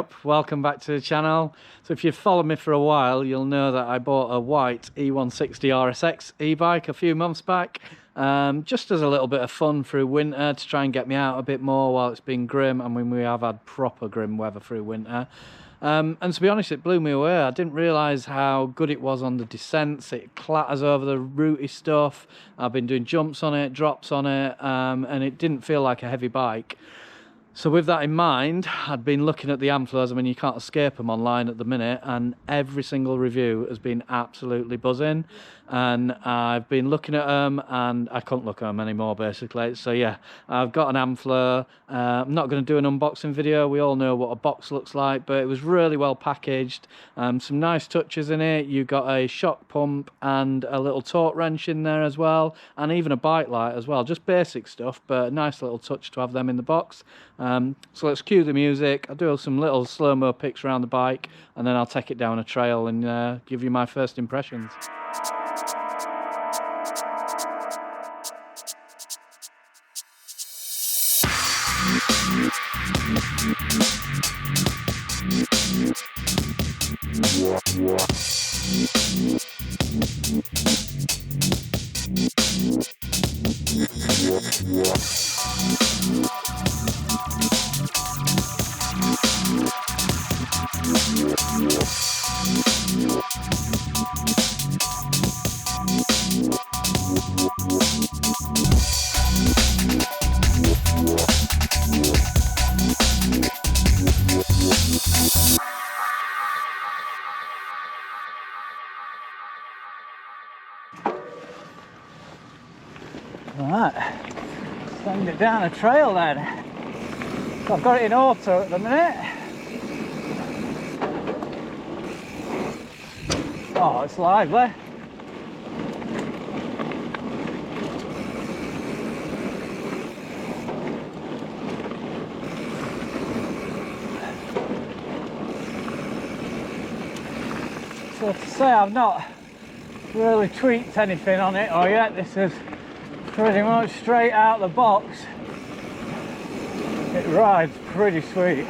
up? Welcome back to the channel. So if you've followed me for a while, you'll know that I bought a white E160 RSX e-bike a few months back, just as a little bit of fun through winter to try and get me out a bit more while it's been grim. I mean, we have had proper grim weather through winter. And to be honest, it blew me away. I didn't realise how good it was on the descents. It clatters over the rooty stuff. I've been doing jumps on it, drops on it, and it didn't feel like a heavy bike. So with that in mind, I'd been looking at the AMFLOWs. I mean, you can't escape them online at the minute, and every single review has been absolutely buzzing. And I've been looking at them, and I couldn't look at them anymore, basically. So yeah, I've got an AMFLOW. I'm not going to do an unboxing video. We all know what a box looks like, but it was really well packaged. Some nice touches in it. You got a shock pump and a little torque wrench in there as well, and even a bike light as well. Just basic stuff, but a nice little touch to have them in the box. So let's cue the music. I'll do some little slow-mo pics around the bike, and then I'll take it down a trail and give you my first impressions. Right, send it down a trail then. So I've got it in auto at the minute. Oh, it's lively. So to say I've not really tweaked anything on it or yet, this is pretty much straight out the box. It rides pretty sweet.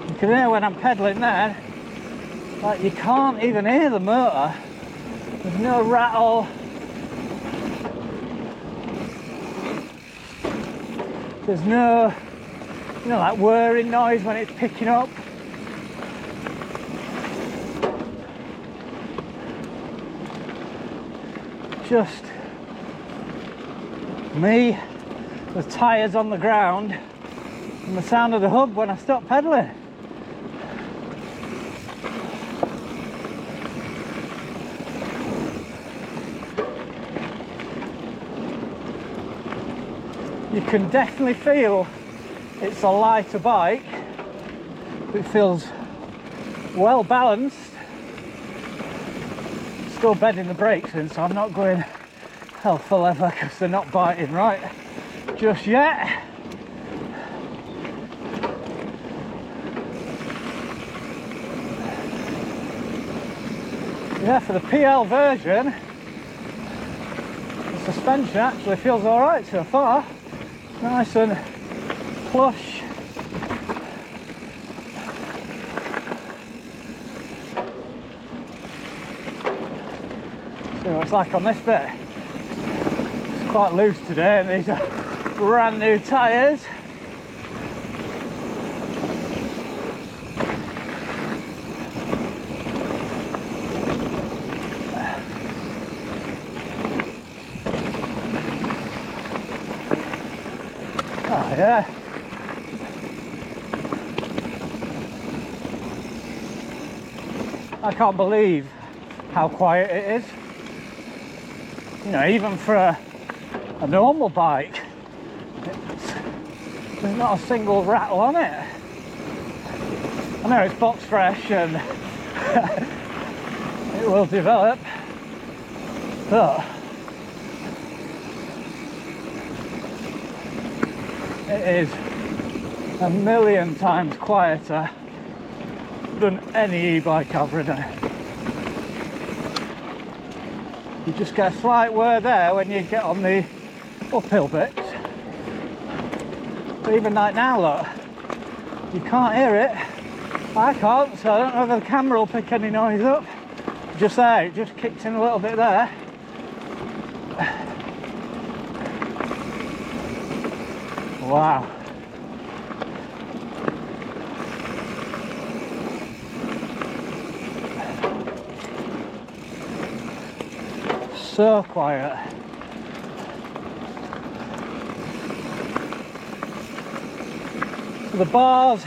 You can hear when I'm pedaling there, like you can't even hear the motor. There's no rattle. There's no, you know, like whirring noise when it's picking up. Just me, the tyres on the ground, and the sound of the hub when I stop pedaling. You can definitely feel it's a lighter bike. It feels well balanced. Still bedding the brakes in, so I'm not going hell for leather because they're not biting right just yet. Yeah, for the PL version, the suspension actually feels alright so far. Nice and plush. See what it's like on this bit. It's quite loose today, and these are brand new tyres. Oh yeah. I can't believe how quiet it is. You know, even for a normal bike, there's not a single rattle on it. I know it's box fresh and it will develop, but it is a million times quieter than any e-bike I've ridden. You just get a slight whir there when you get on the uphill bits. But even like now, look, you can't hear it. I can't, so I don't know if the camera will pick any noise up. Just there, it just kicked in a little bit there. Wow. So quiet. So the bars,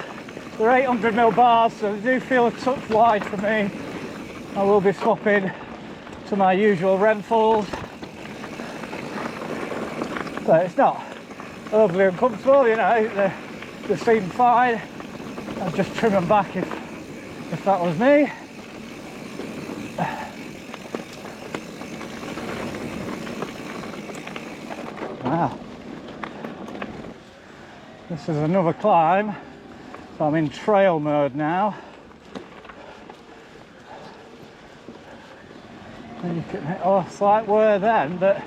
they're 800mm bars, so they do feel a touch wide for me. I will be swapping to my usual Renfalls, but it's not overly uncomfortable, you know, they seem fine. I'd just trim them back if that was me. Wow. This is another climb, so I'm in trail mode now. And you can hit a slight whir then, but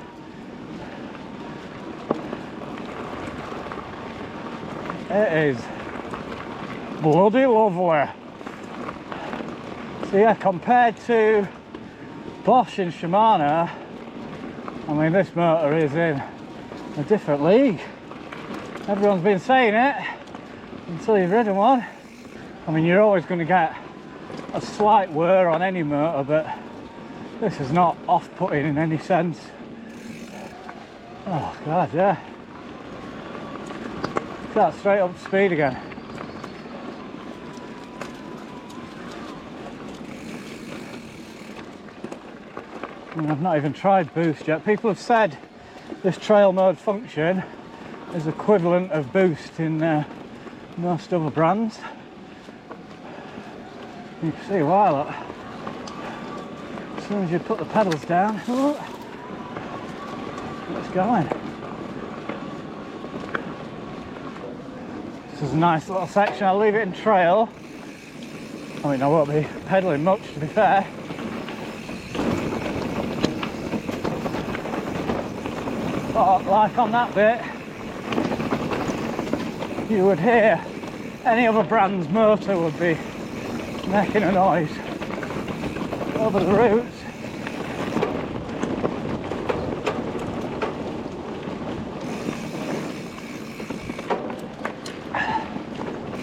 it is bloody lovely. So yeah, compared to Bosch and Shimano, I mean, this motor is in a different league. Everyone's been saying it until you've ridden one. I mean, you're always going to get a slight whir on any motor, but this is not off-putting in any sense. Oh god, yeah. Got straight up to speed again. I mean, I've not even tried boost yet. People have said this trail mode function is equivalent of boost in most other brands. You can see why, look. As soon as you put the pedals down, oh, it's going. This is a nice little section. I'll leave it in trail. I mean, I won't be pedalling much, to be fair. But like on that bit, you would hear any other brand's motor would be making a noise over the roots.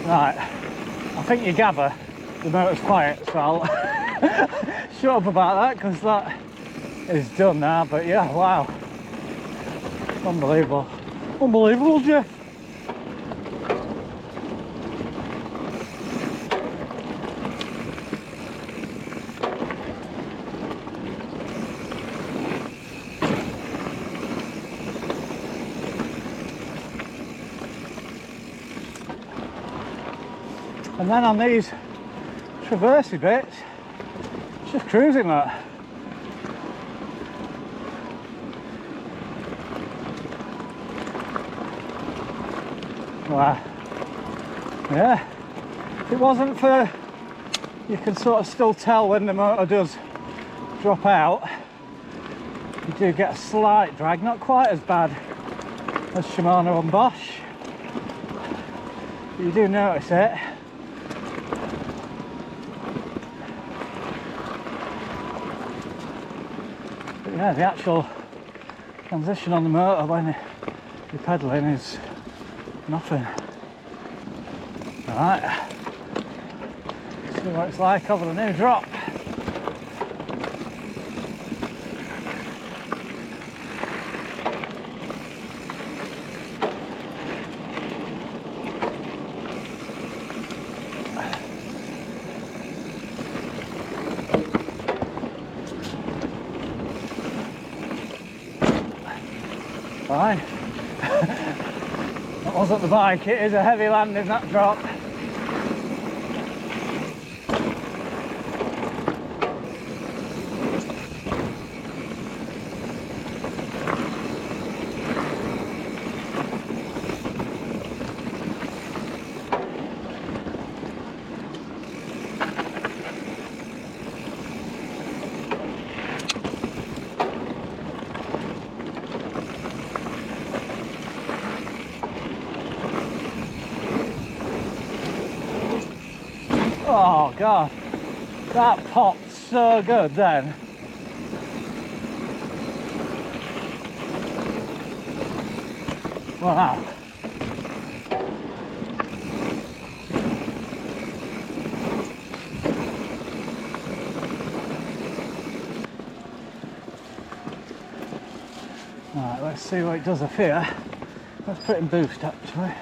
Right, I think you gather the motor's quiet, so I'll shut up about that because that is done now. But yeah, wow, unbelievable, unbelievable, Jeff. And then on these traversey bits, it's just cruising that. Wow. Yeah. If it wasn't for, you can sort of still tell when the motor does drop out, you do get a slight drag, not quite as bad as Shimano and Bosch, but you do notice it. Yeah, the actual transition on the motor when you're pedalling is nothing. Alright, see what it's like over the new drop. Fine. That wasn't the bike, it is a heavy landing, that drop. Oh god, that popped so good then. Wow. Right, let's see what it does up here. Let's put it in boost actually.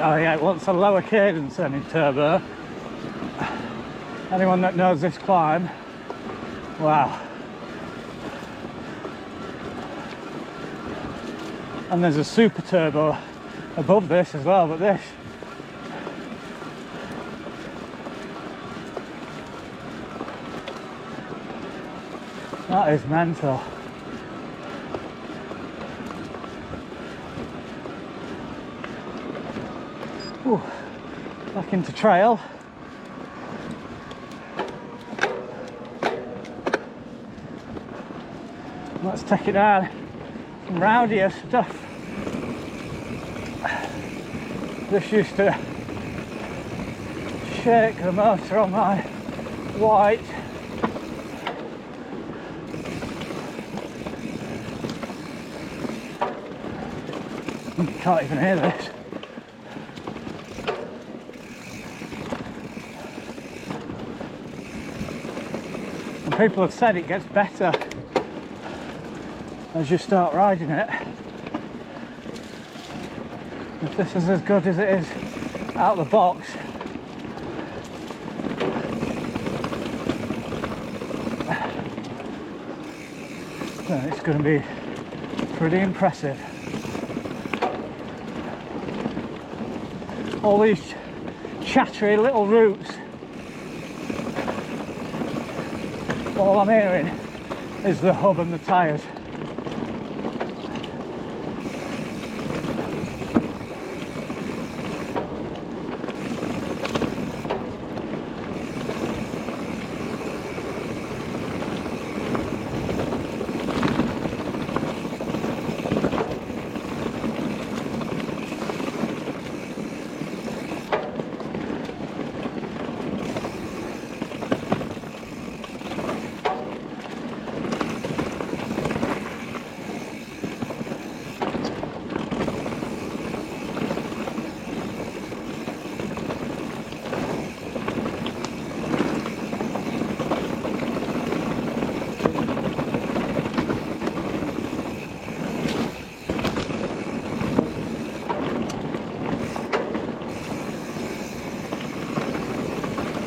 Oh yeah, it wants a lower cadence then in turbo. Anyone that knows this climb, wow. And there's a super turbo above this as well, but this, that is mental. Ooh, back into trail. Let's take it down some rowdier stuff. This used to shake the motor on my white. You can't even hear this. And people have said it gets better as you start riding it. If this is as good as it is out of the box, then it's going to be pretty impressive. All these chattery little roots, all I'm hearing is the hub and the tyres.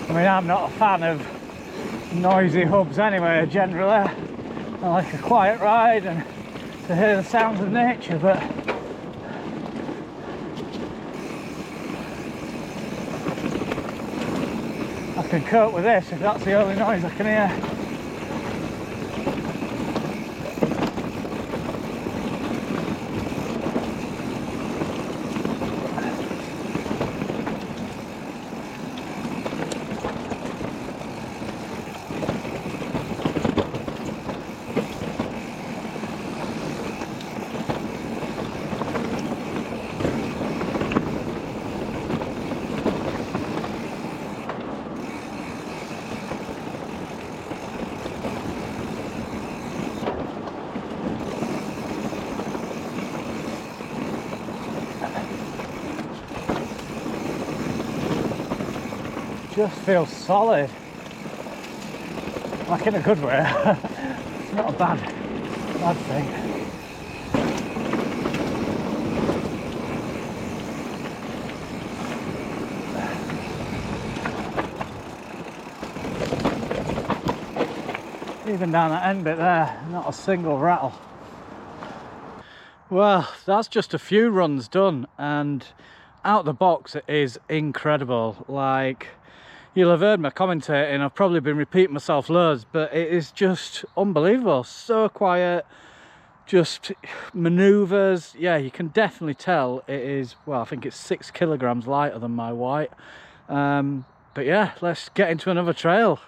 I mean, I'm not a fan of noisy hubs anyway, generally. I like a quiet ride and to hear the sounds of nature, but I can cope with this if that's the only noise I can hear. Just feels solid, like in a good way. It's not a bad thing. Even down that end bit there, not a single rattle. Well, that's just a few runs done, and out the box it is incredible. Like, you'll have heard me commentating, I've probably been repeating myself loads, but it is just unbelievable. So quiet, just manoeuvres. Yeah, you can definitely tell it is, well, I think it's 6 kilograms lighter than my white. But yeah, let's get into another trail.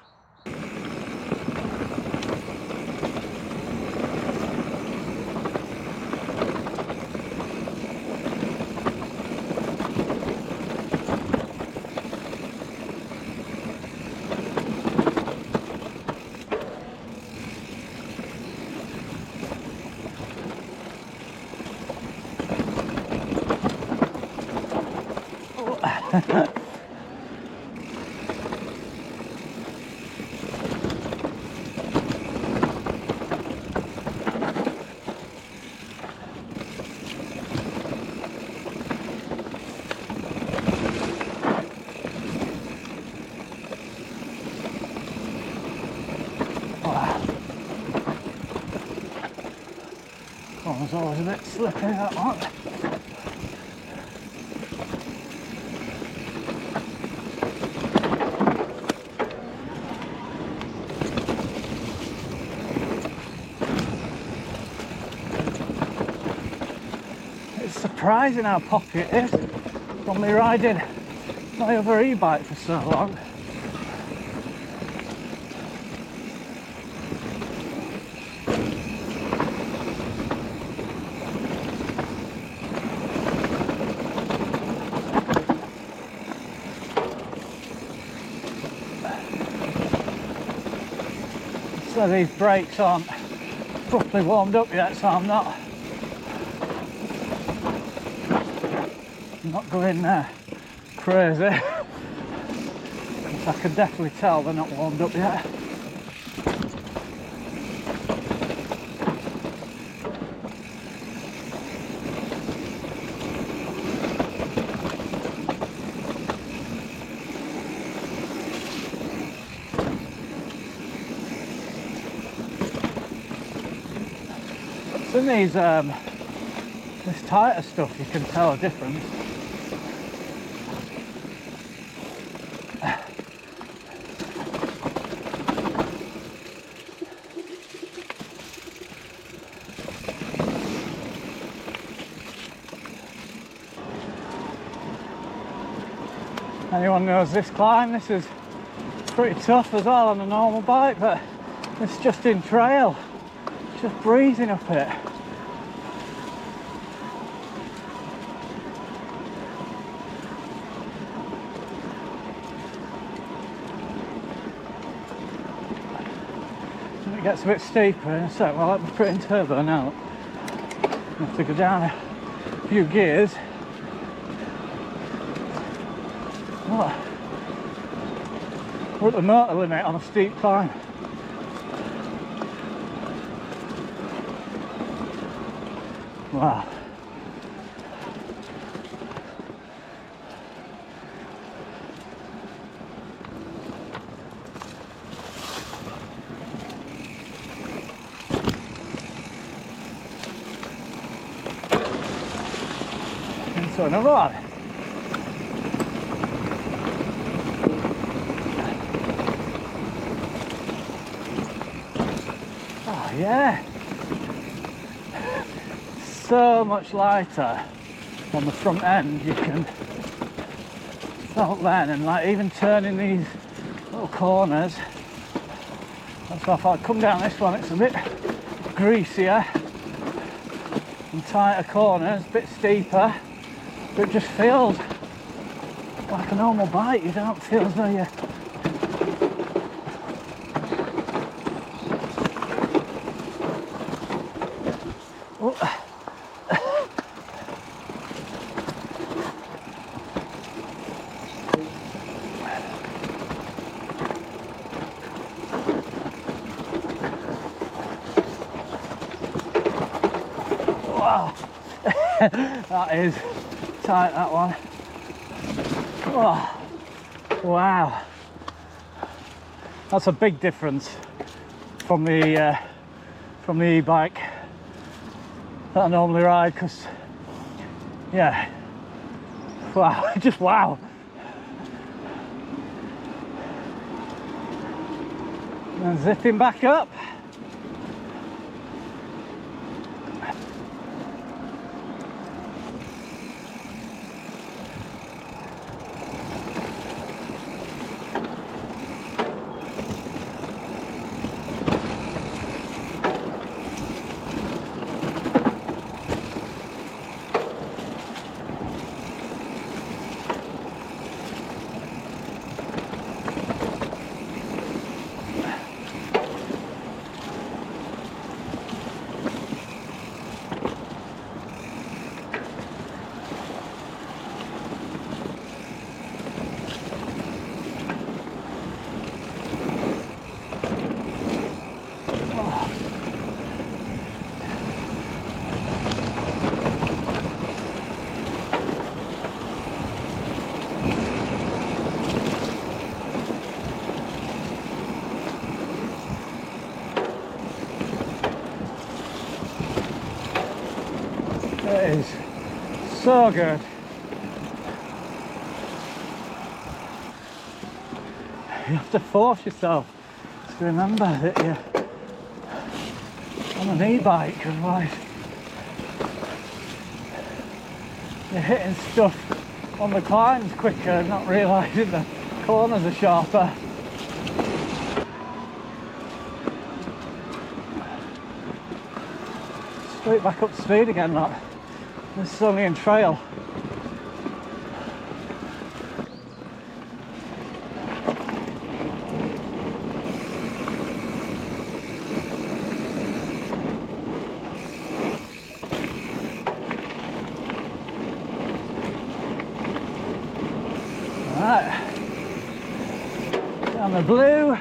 One was always a bit slippy, that one. It's surprising how popular it is from me riding my other e-bike for so long. So these brakes aren't properly warmed up yet, so I'm not going crazy. I can definitely tell they're not warmed up yet. In these this tighter stuff you can tell a difference. Anyone knows this climb, this is pretty tough as well on a normal bike, but it's just in trail, just breezing up it. It gets a bit steeper in a sec. Well, let me put it in turbo now. I have to go down a few gears. Oh, we're at the motor limit on a steep climb. Wow. Into another one. Oh yeah. So much lighter on the front end, you can felt then, and like even turning these little corners. That's why I thought I'd come down this one. It's a bit greasier and tighter corners, a bit steeper, but it just feels like a normal bike. You don't feel as though you're that is tight, that one. Oh, wow. That's a big difference from the e-bike that I normally ride, because, yeah, wow, just wow. And zipping back up. It is so good. You have to force yourself to remember that you're on an e-bike, otherwise you're hitting stuff on the climbs quicker, not realising the corners are sharper. Straight back up to speed again, look. This is only in trail. Right, down the blue.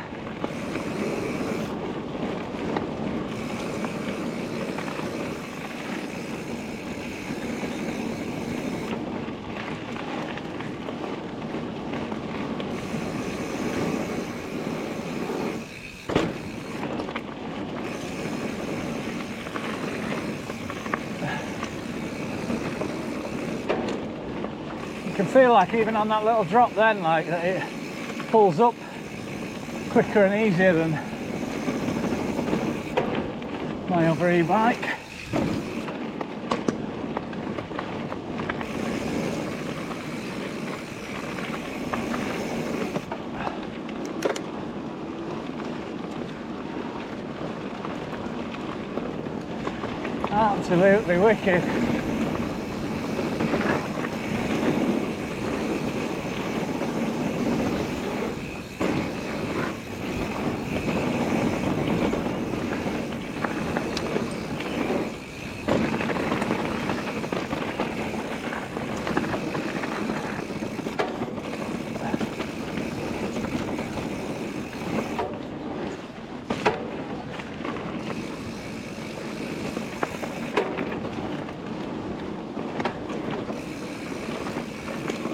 You can feel like even on that little drop then, like that it pulls up quicker and easier than my other e-bike. Absolutely wicked.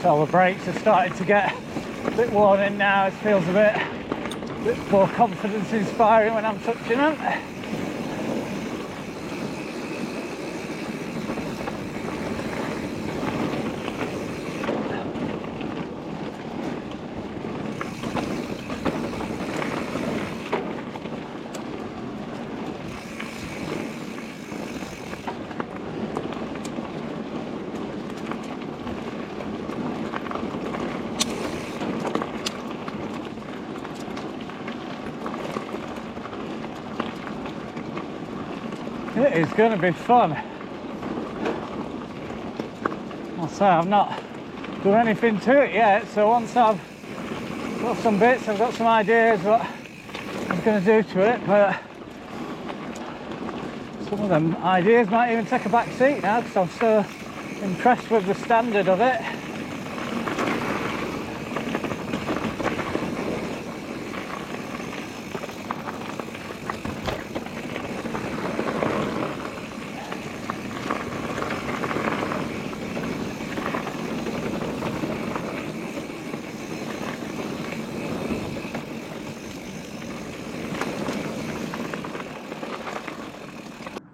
So the brakes are starting to get a bit worn in now. It feels a bit more confidence inspiring when I'm touching them. It is going to be fun. I'll say I've not done anything to it yet, so once I've got some bits, I've got some ideas what I'm going to do to it, but some of them ideas might even take a back seat now because I'm so impressed with the standard of it.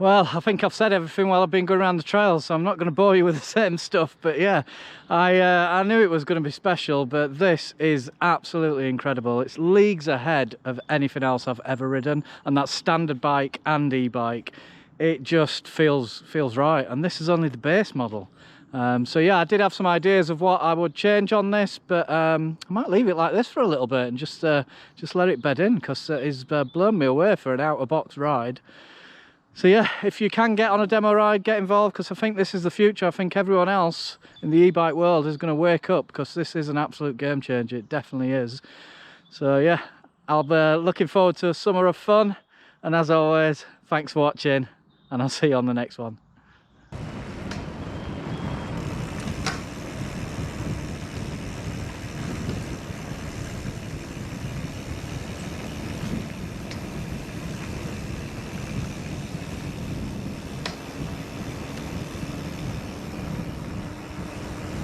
Well, I think I've said everything while I've been going around the trails, so I'm not going to bore you with the same stuff. But yeah, I knew it was going to be special, but this is absolutely incredible. It's leagues ahead of anything else I've ever ridden, and that's standard bike and e-bike. It just feels right, and this is only the base model. So yeah, I did have some ideas of what I would change on this, but I might leave it like this for a little bit and just let it bed in, because it's blown me away for an out-of-box ride. So yeah, if you can get on a demo ride, get involved, because I think this is the future. I think everyone else in the e-bike world is going to wake up, because this is an absolute game changer. It definitely is. So yeah, I'll be looking forward to a summer of fun, and as always, thanks for watching, and I'll see you on the next one.